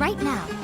Right now.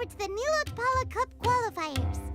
over to the Nilotpala Cup qualifiers.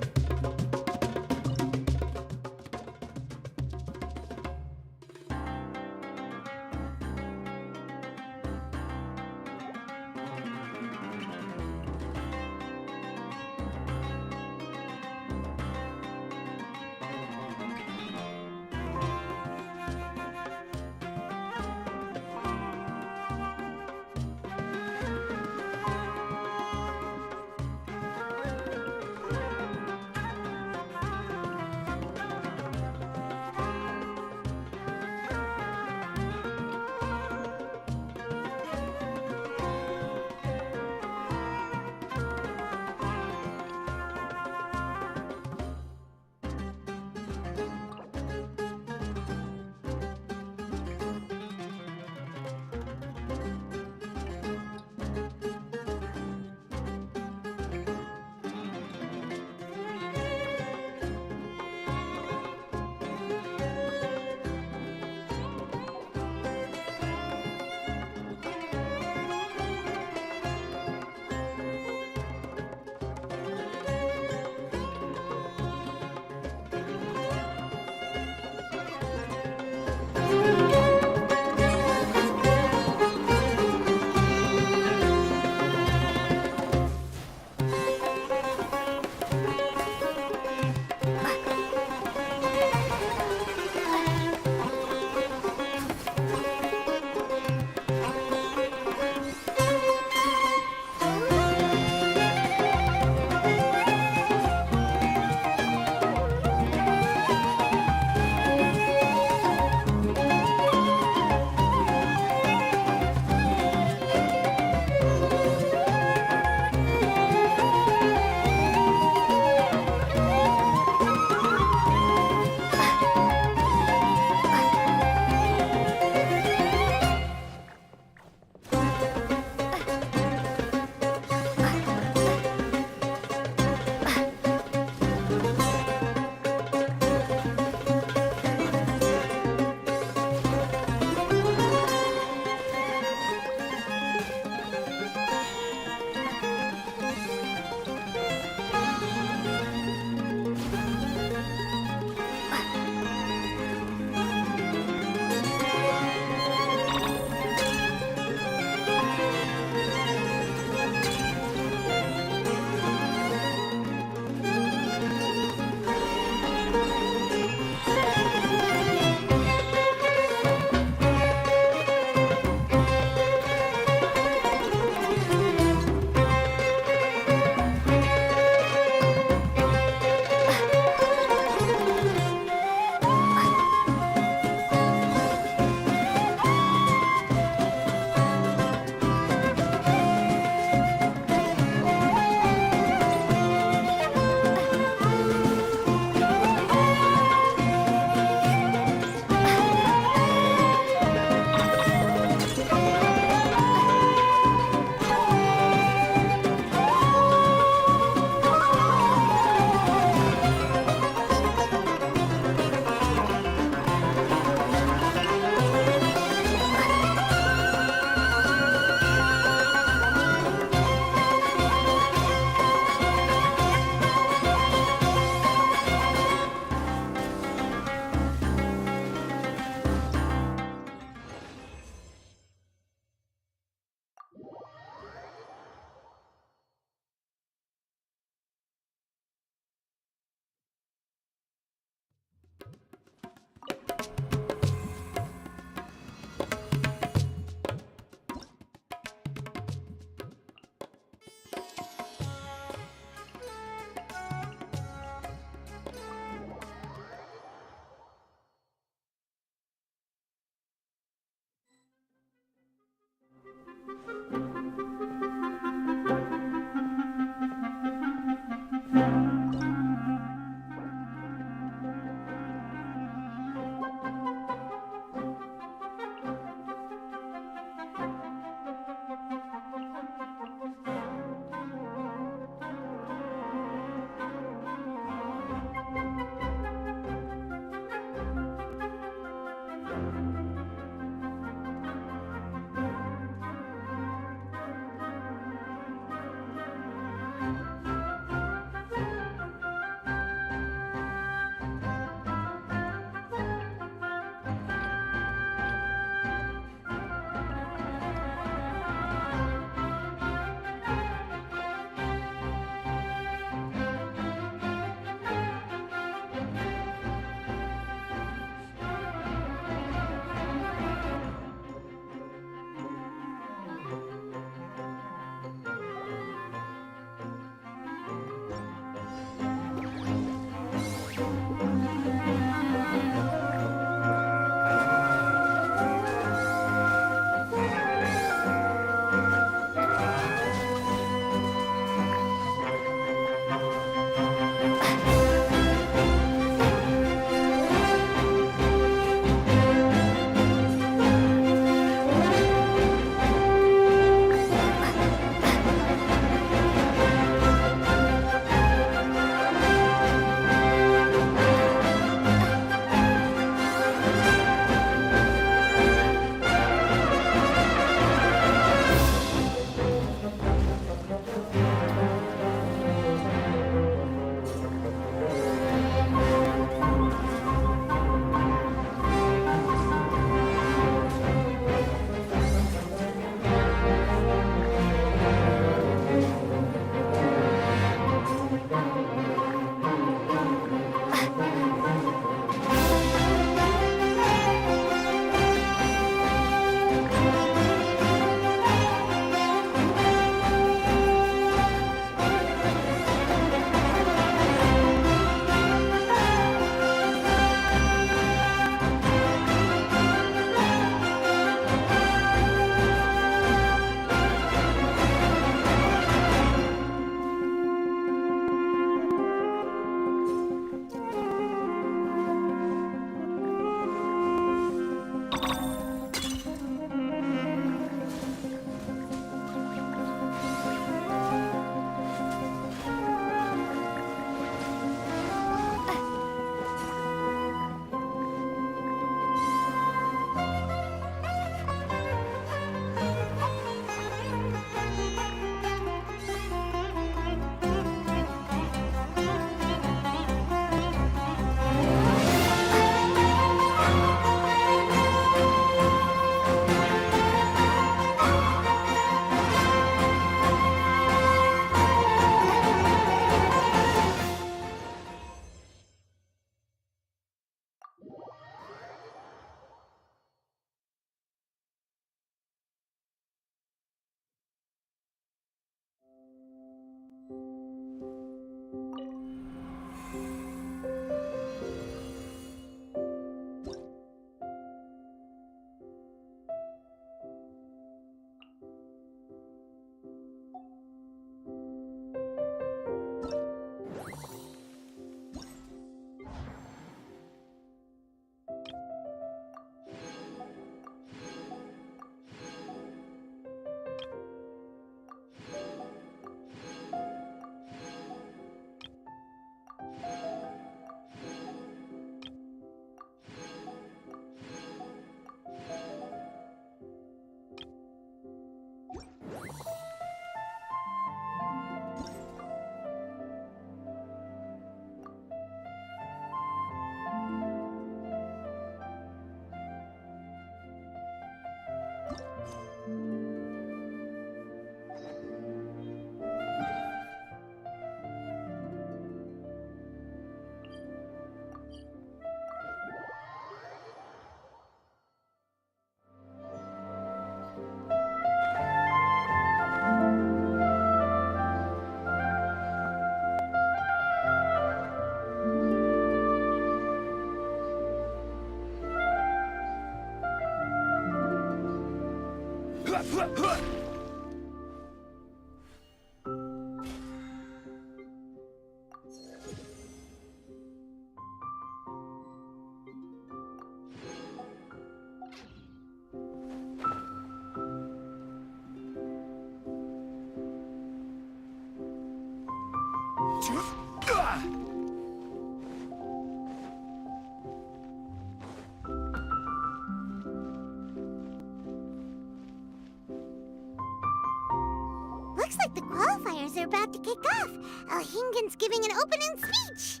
Looks like the qualifiers are about to kick off. Alhingen's giving an opening speech.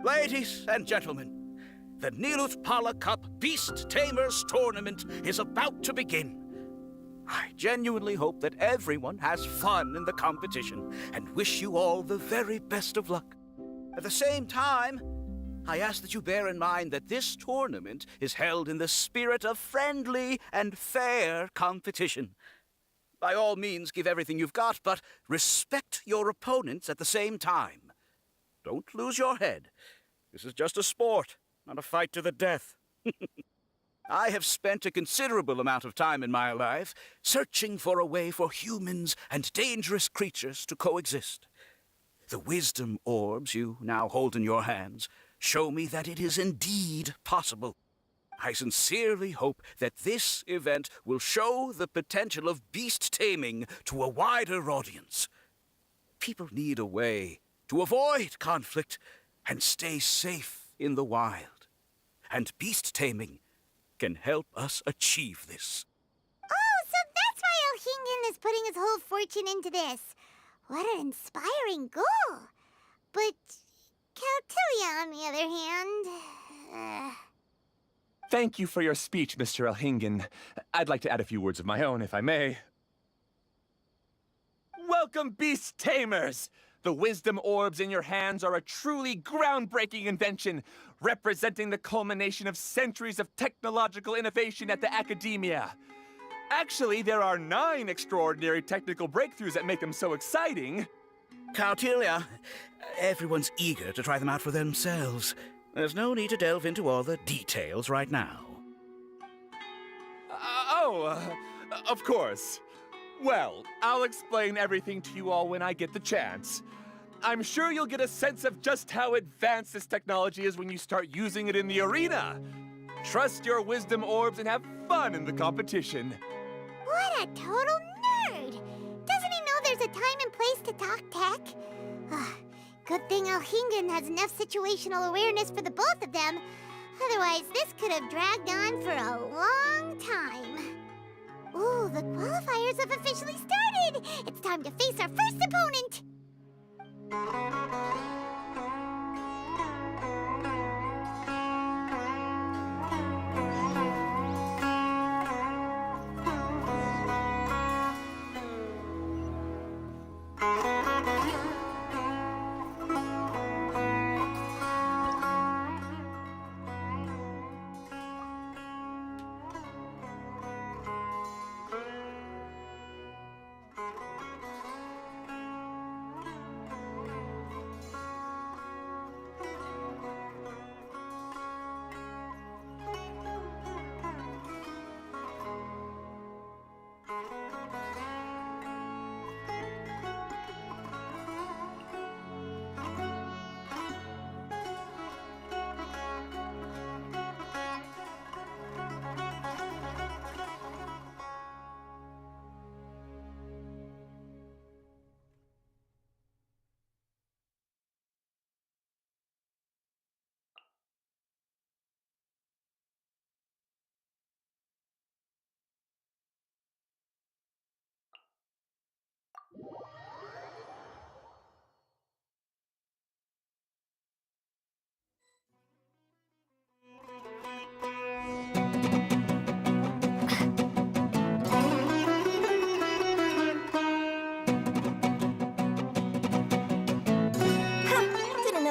Ladies and gentlemen, the Nilut Pala Cup Beast Tamers Tournament is about to begin. I genuinely hope that everyone has fun in the competition and wish you all the very best of luck. At the same time, I ask that you bear in mind that this tournament is held in the spirit of friendly and fair competition. By all means, give everything you've got, but respect your opponents at the same time. Don't lose your head. This is just a sport, not a fight to the death. I have spent a considerable amount of time in my life searching for a way for humans and dangerous creatures to coexist. The wisdom orbs you now hold in your hands show me that it is indeed possible. I sincerely hope that this event will show the potential of beast taming to a wider audience. People need a way to avoid conflict and stay safe in the wild. And beast taming can help us achieve this. Oh, so that's why Alhingen is putting his whole fortune into this. What an inspiring goal. But Caltilia, on the other hand... Thank you for your speech, Mr. Alhingen. I'd like to add a few words of my own, if I may. Welcome, Beast Tamers! The wisdom orbs in your hands are a truly groundbreaking invention, representing the culmination of centuries of technological innovation at the academia. Actually, there are 9 extraordinary technical breakthroughs that make them so exciting. Caltilia, everyone's eager to try them out for themselves. There's no need to delve into all the details right now. Of course. Well, I'll explain everything to you all when I get the chance. I'm sure you'll get a sense of just how advanced this technology is when you start using it in the arena. Trust your wisdom orbs and have fun in the competition. What a total nerd! Doesn't he know there's a time and place to talk tech? Good thing Alhingen has enough situational awareness for the both of them. Otherwise, this could have dragged on for a long time. Ooh, the qualifiers have officially started! It's time to face our first opponent!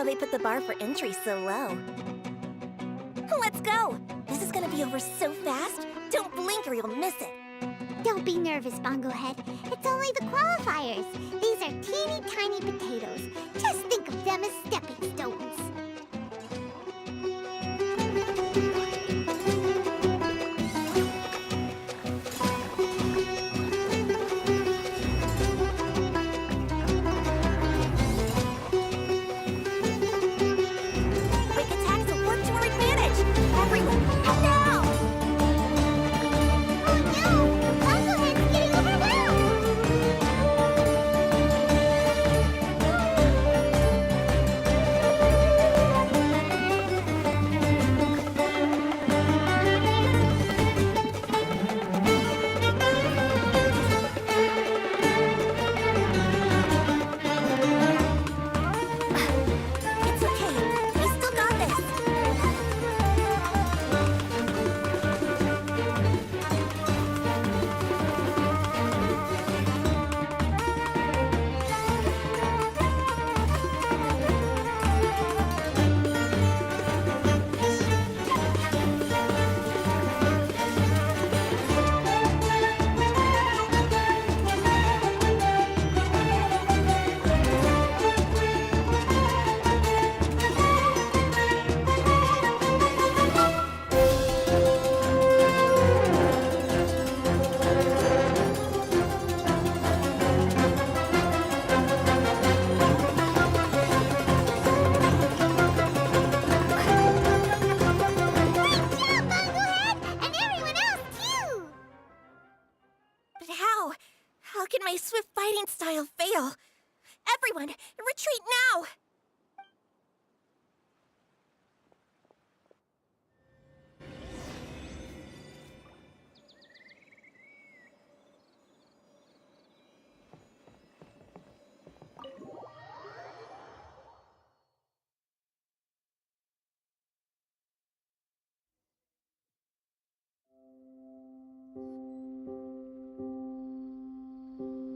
They put the bar for entry so low. Let's go! This is gonna be over so fast. Don't blink or you'll miss it. Don't be nervous, Bongo Head. It's only the qualifiers. These are teeny tiny potatoes. Just think of them as stepping stones. can my swift fighting style fail? Everyone, retreat now!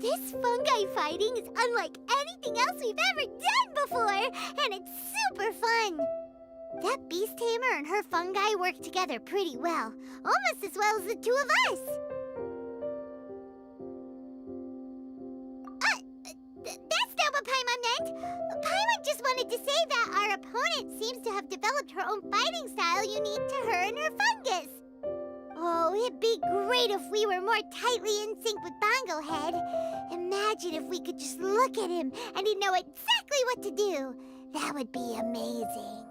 This fungi fighting is unlike anything else we've ever done before, and it's super fun. That beast tamer and her fungi work together pretty well, almost as well as the two of us. That's not what Paimon meant. Paimon just wanted to say that our opponent seems to have developed her own fighting style unique to her and her fungus. Oh, it'd be great if we were more tightly in sync with Bongo Head. Imagine if we could just look at him and he'd know exactly what to do. That would be amazing.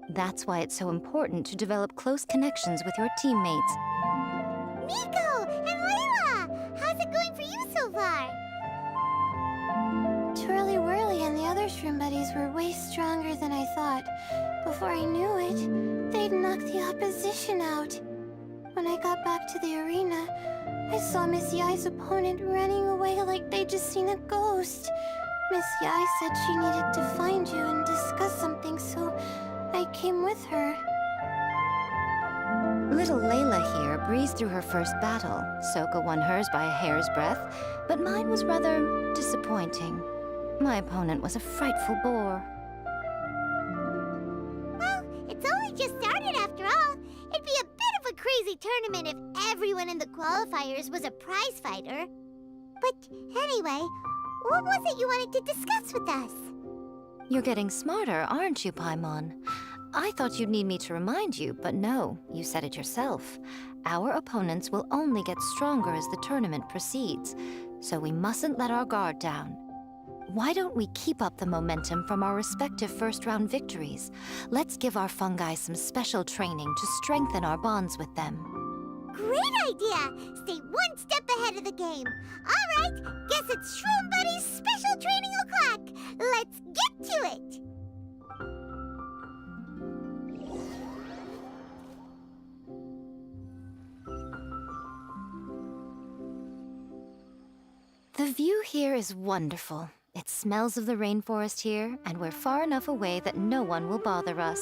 That's why it's so important to develop close connections with your teammates. Miko and Layla! How's it going for you so far? Twirly Whirly and the other shroom buddies were way stronger than I thought. Before I knew it, they'd knocked the opposition out. When I got back to the arena, I saw Miss Yai's opponent running away like they'd just seen a ghost. Miss Yai said she needed to find you and discuss something, so I came with her. Little Layla here breezed through her first battle. Sokka won hers by a hair's breadth, but mine was rather disappointing. My opponent was a frightful bore. Well, it's only just started after all. It'd be a bit of a crazy tournament if everyone in the qualifiers was a prize fighter. But anyway, what was it you wanted to discuss with us? You're getting smarter, aren't you, Paimon? I thought you'd need me to remind you, but no, you said it yourself. Our opponents will only get stronger as the tournament proceeds, so we mustn't let our guard down. Why don't we keep up the momentum from our respective first-round victories? Let's give our fungi some special training to strengthen our bonds with them. Great idea! Stay one step ahead of the game. All right, guess it's Shroom Buddy's special training o'clock. Let's get to it! The view here is wonderful. It smells of the rainforest here, and we're far enough away that no one will bother us.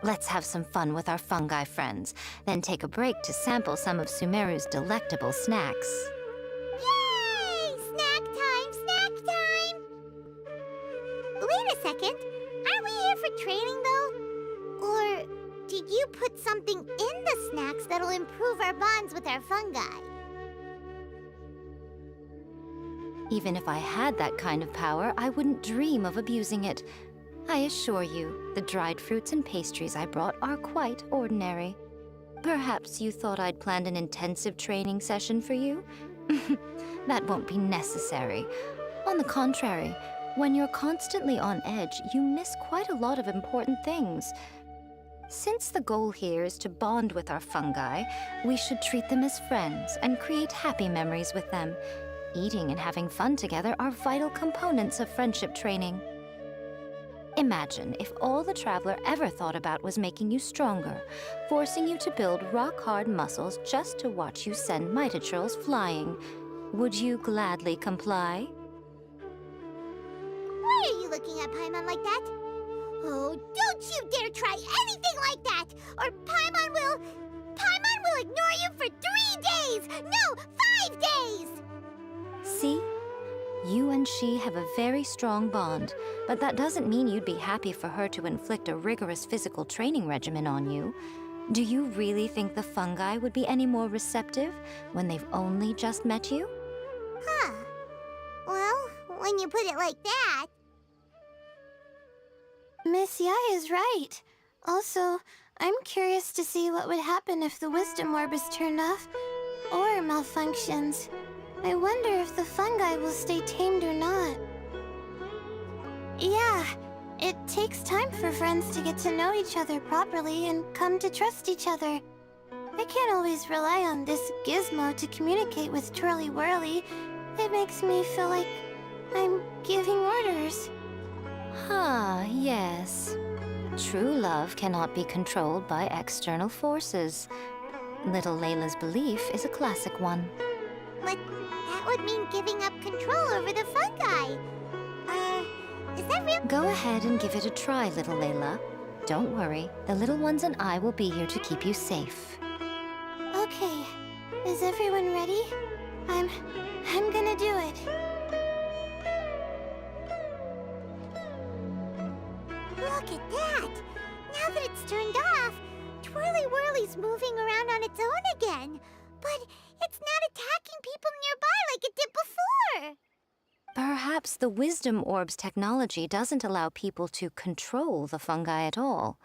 Let's have some fun with our fungi friends, then take a break to sample some of Sumeru's delectable snacks. Yay! Snack time, snack time! Wait a second. Aren't we here for training, though? Or did you put something in the snacks that'll improve our bonds with our fungi? Even if I had that kind of power, I wouldn't dream of abusing it. I assure you, the dried fruits and pastries I brought are quite ordinary. Perhaps you thought I'd planned an intensive training session for you? That won't be necessary. On the contrary, when you're constantly on edge, you miss quite a lot of important things. Since the goal here is to bond with our fungi, we should treat them as friends and create happy memories with them. Eating and having fun together are vital components of friendship training. Imagine if all the Traveler ever thought about was making you stronger, forcing you to build rock-hard muscles just to watch you send Mitatrolls flying. Would you gladly comply? Why are you looking at Paimon like that? Oh, don't you dare try anything like that, or Paimon will ignore you for 3 days! No, 5 days! See? You and she have a very strong bond, but that doesn't mean you'd be happy for her to inflict a rigorous physical training regimen on you. Do you really think the fungi would be any more receptive when they've only just met you? Huh. Well, when you put it like that... Miss Yai is right. Also, I'm curious to see what would happen if the Wisdom Orb is turned off or malfunctions. I wonder if the fungi will stay tamed or not. Yeah, it takes time for friends to get to know each other properly and come to trust each other. I can't always rely on this gizmo to communicate with Twirly Whirly. It makes me feel like I'm giving orders. Yes. True love cannot be controlled by external forces. Little Layla's belief is a classic one. But that would mean giving up control over the fungi. Is that real? Go ahead and give it a try, little Layla. Don't worry, the little ones and I will be here to keep you safe. Okay, is everyone ready? I'm gonna do it. Look at that! Now that it's turned off, Twirly Whirly's moving around on its own again. But it's not attacking people nearby like it did before. Perhaps the Wisdom Orb's technology doesn't allow people to control the fungi at all.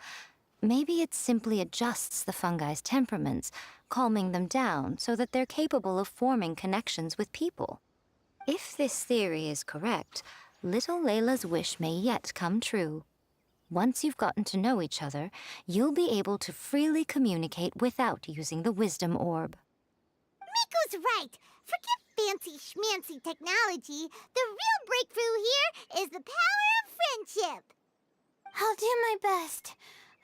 Maybe it simply adjusts the fungi's temperaments, calming them down so that they're capable of forming connections with people. If this theory is correct, little Layla's wish may yet come true. Once you've gotten to know each other, you'll be able to freely communicate without using the Wisdom Orb. Miko's right. Forget fancy schmancy technology. The real breakthrough here is the power of friendship. I'll do my best.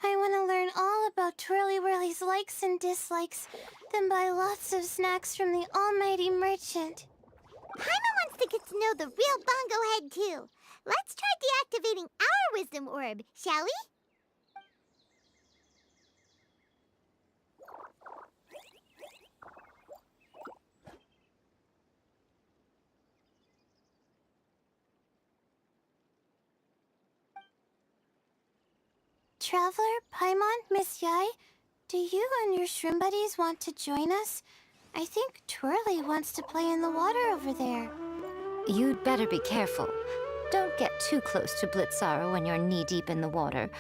I want to learn all about Twirly Whirly's likes and dislikes, then buy lots of snacks from the almighty merchant. Paimon wants to get to know the real Bongo Head, too. Let's try deactivating our Wisdom Orb, shall we? Traveler, Paimon, Miss Yai, do you and your shrimp buddies want to join us? I think Twirly wants to play in the water over there. You'd better be careful. Don't get too close to Blitzara when you're knee-deep in the water,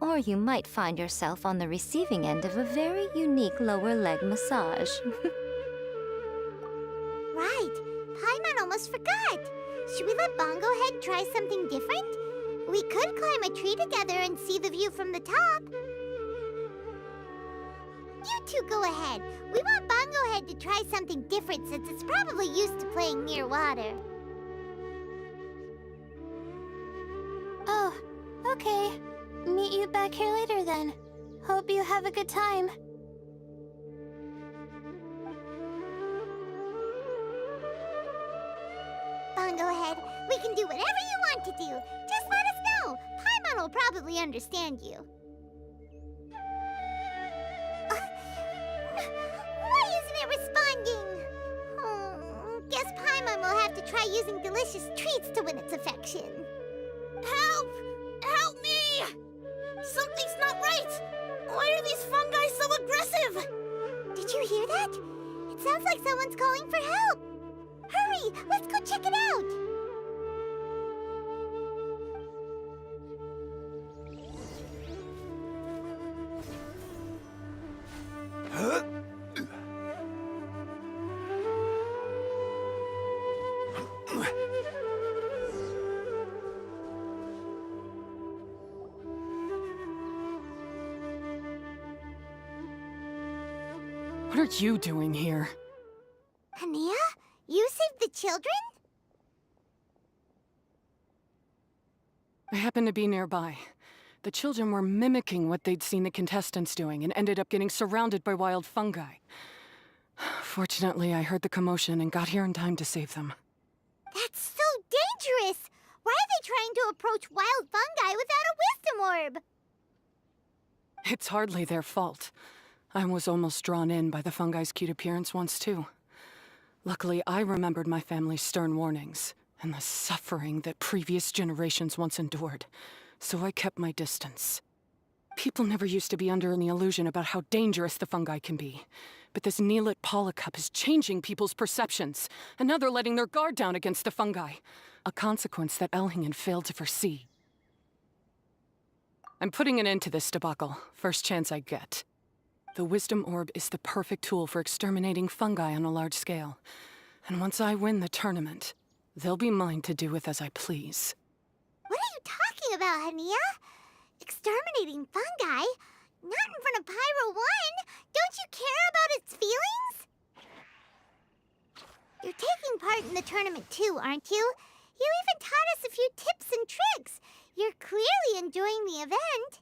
or you might find yourself on the receiving end of a very unique lower leg massage. Right. Paimon almost forgot. Should we let Bongo Head try something different? We could climb a tree together and see the view from the top. You two go ahead. We want Bongo Head to try something different since it's probably used to playing near water. Oh, okay. Meet you back here later then. Hope you have a good time. Bongo Head, we can do whatever you want to do. Just let us know. Paimon will probably understand you. Why isn't it responding? Guess Paimon will have to try using delicious treats to win its affection. Help! Help me! Something's not right! Why are these fungi so aggressive? Did you hear that? It sounds like someone's calling for help. Hurry! Let's go check it out! What are you doing here? Hania? You saved the children? I happened to be nearby. The children were mimicking what they'd seen the contestants doing and ended up getting surrounded by wild fungi. Fortunately, I heard the commotion and got here in time to save them. That's so dangerous! Why are they trying to approach wild fungi without a wisdom orb? It's hardly their fault. I was almost drawn in by the fungi's cute appearance once, too. Luckily, I remembered my family's stern warnings and the suffering that previous generations once endured, so I kept my distance. People never used to be under any illusion about how dangerous the fungi can be, but this Neelit polycup is changing people's perceptions, and now they're letting their guard down against the fungi, a consequence that Elhingen failed to foresee. I'm putting an end to this debacle, first chance I get. The Wisdom Orb is the perfect tool for exterminating fungi on a large scale. And once I win the tournament, they'll be mine to do with as I please. What are you talking about, Hania? Exterminating fungi? Not in front of Pyro 1! Don't you care about its feelings? You're taking part in the tournament too, aren't you? You even taught us a few tips and tricks. You're clearly enjoying the event.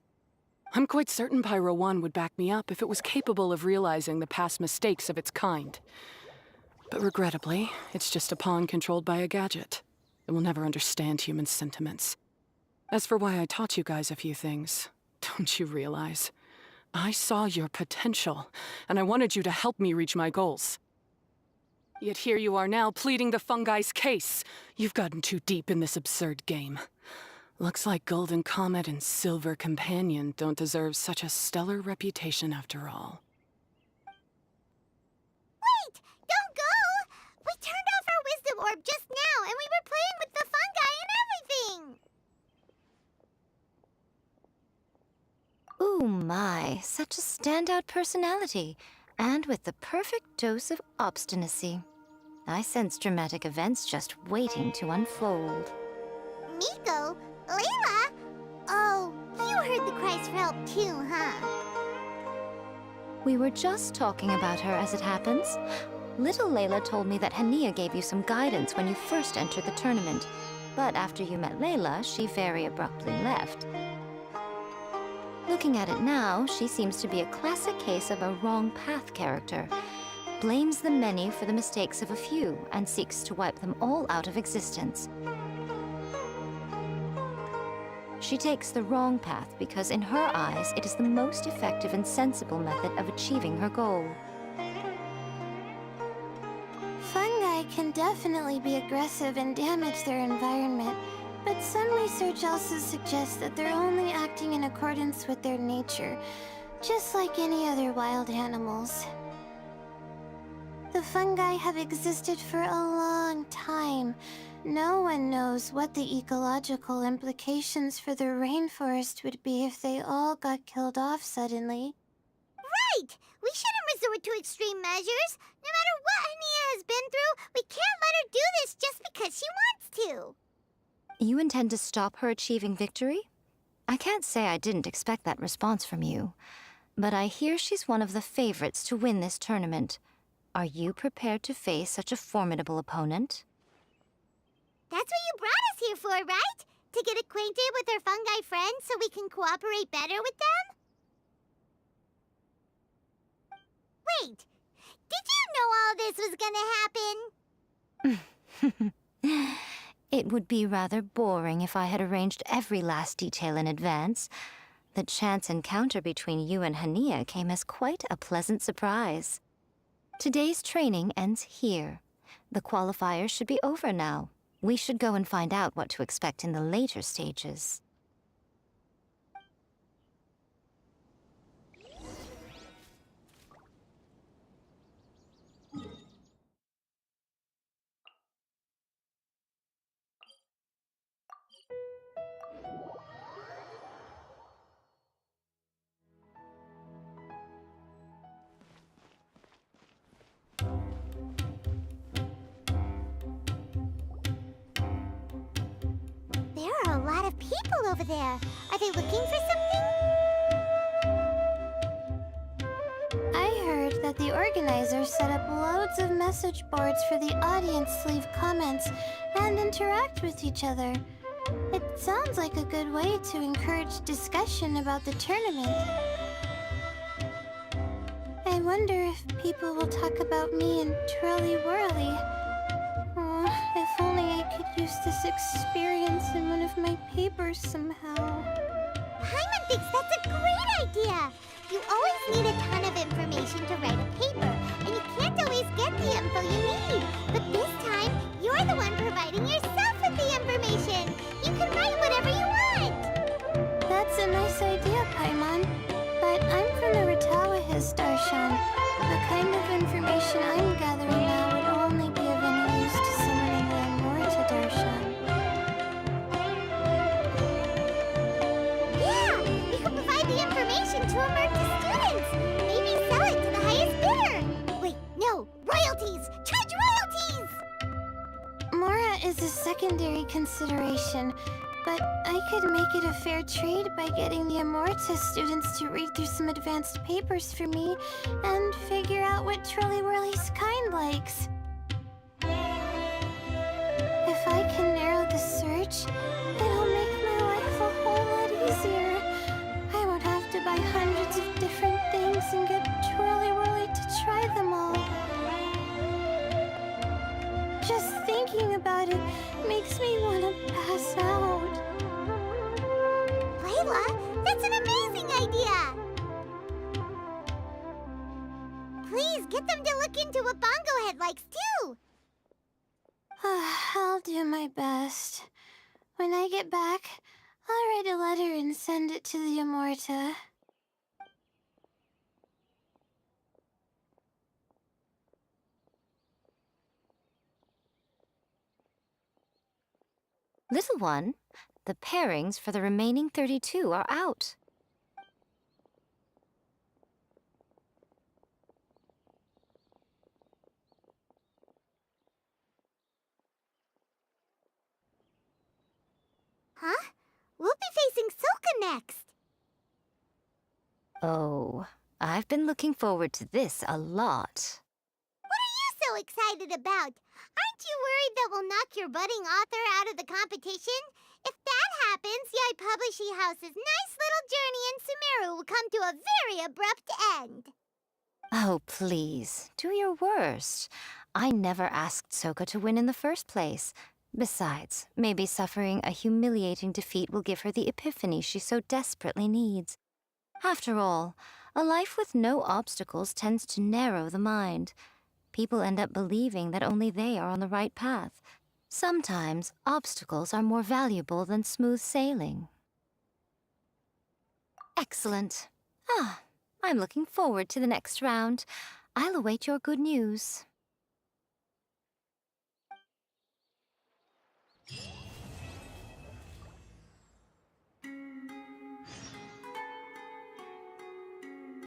I'm quite certain Pyro 1 would back me up if it was capable of realizing the past mistakes of its kind. But regrettably, it's just a pawn controlled by a gadget. It will never understand human sentiments. As for why I taught you guys a few things, don't you realize? I saw your potential, and I wanted you to help me reach my goals. Yet here you are now, pleading the fungi's case. You've gotten too deep in this absurd game. Looks like Golden Comet and Silver Companion don't deserve such a stellar reputation after all. Wait! Don't go! We turned off our wisdom orb just now, and we were playing with the fungi and everything! Ooh my, such a standout personality, and with the perfect dose of obstinacy. I sense dramatic events just waiting to unfold. Miko? Layla? Oh, you heard the cries for help too, huh? We were just talking about her as it happens. Little Layla told me that Hania gave you some guidance when you first entered the tournament, but after you met Layla, she very abruptly left. Looking at it now, she seems to be a classic case of a wrong path character. Blames the many for the mistakes of a few, and seeks to wipe them all out of existence. She takes the wrong path because in her eyes, it is the most effective and sensible method of achieving her goal. Fungi can definitely be aggressive and damage their environment, but some research also suggests that they're only acting in accordance with their nature, just like any other wild animals. The fungi have existed for a long time. No one knows what the ecological implications for the rainforest would be if they all got killed off suddenly. Right! We shouldn't resort to extreme measures. No matter what Hania has been through, we can't let her do this just because she wants to. You intend to stop her achieving victory? I can't say I didn't expect that response from you, but I hear she's one of the favorites to win this tournament. Are you prepared to face such a formidable opponent? That's what you brought us here for, right? To get acquainted with our fungi friends so we can cooperate better with them? Wait, did you know all this was gonna happen? It would be rather boring if I had arranged every last detail in advance. The chance encounter between you and Hania came as quite a pleasant surprise. Today's training ends here. The qualifiers should be over now. We should go and find out what to expect in the later stages. There are a lot of people over there. Are they looking for something? I heard that the organizers set up loads of message boards for the audience to leave comments and interact with each other. It sounds like a good way to encourage discussion about the tournament. I wonder if people will talk about me and Twirly Whirly. Oh, if only I could use this experience in one of my papers somehow. Paimon thinks that's a great idea! You always need a ton of information to write a paper, and you can't always get the info you need. But this time, you're the one providing yourself with the information. You can write whatever you want. That's a nice idea, Paimon. But I'm from the Ratawahiz Darshan. The kind of information I'm gathering now would only be of any use to someone in the Amorita Darshan. Yeah! You can provide the information to Amurta students! Maybe sell it to the highest bidder! Wait, no! Royalties! Charge royalties! Mora is a secondary consideration, but I could make it a fair trade by getting the Amorta students to read through some advanced papers for me and figure out what Trolly Whirly's kind likes. If I can narrow the search, it'll make my life a whole lot easier. I won't have to buy hundreds of different things and get Trolly Whirly to try them all. Just thinking about it makes me want to pass out. Layla, that's an amazing idea! Please get them to look into what Bongo Head likes too! I'll do my best. When I get back, I'll write a letter and send it to the Amorta. Little one, the pairings for the remaining 32 are out. Huh? We'll be facing Soka next! Oh, I've been looking forward to this a lot. What are you so excited about? Aren't you worried that we'll knock your budding author out of the competition? If that happens, Yai Publishing House's nice little journey in Sumeru will come to a very abrupt end. Oh, please, do your worst. I never asked Soka to win in the first place. Besides, maybe suffering a humiliating defeat will give her the epiphany she so desperately needs. After all, a life with no obstacles tends to narrow the mind. People end up believing that only they are on the right path. Sometimes, obstacles are more valuable than smooth sailing. Excellent. I'm looking forward to the next round. I'll await your good news.